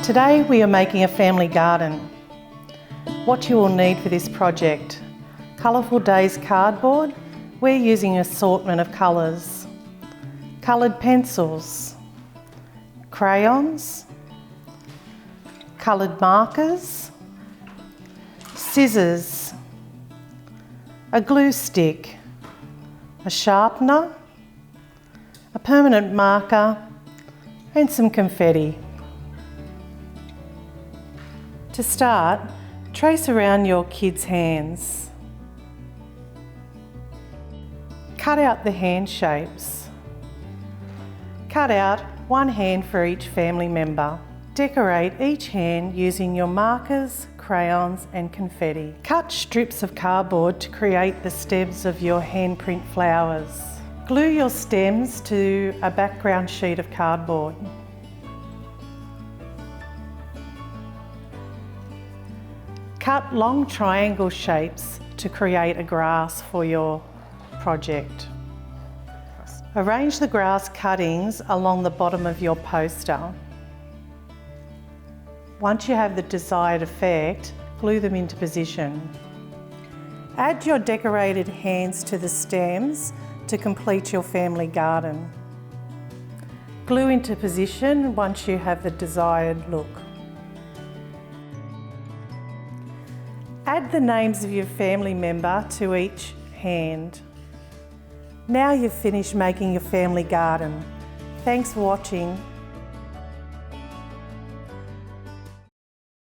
Today we are making a family garden. What you will need for this project: Colourful Days Cardboard. We're using an assortment of colours. Coloured pencils, crayons, coloured markers, scissors, a glue stick, a sharpener, a permanent marker and some confetti. To start, trace around your kids' hands. Cut out the hand shapes. Cut out one hand for each family member. Decorate each hand using your markers, crayons and confetti. Cut strips of cardboard to create the stems of your handprint flowers. Glue your stems to a background sheet of cardboard. Cut long triangle shapes to create a grass for your project. Arrange the grass cuttings along the bottom of your poster. Once you have the desired effect, glue them into position. Add your decorated hands to the stems to complete your family garden. Glue into position once you have the desired look. Add the names of your family member to each hand. Now you've finished making your family garden. Thanks for watching.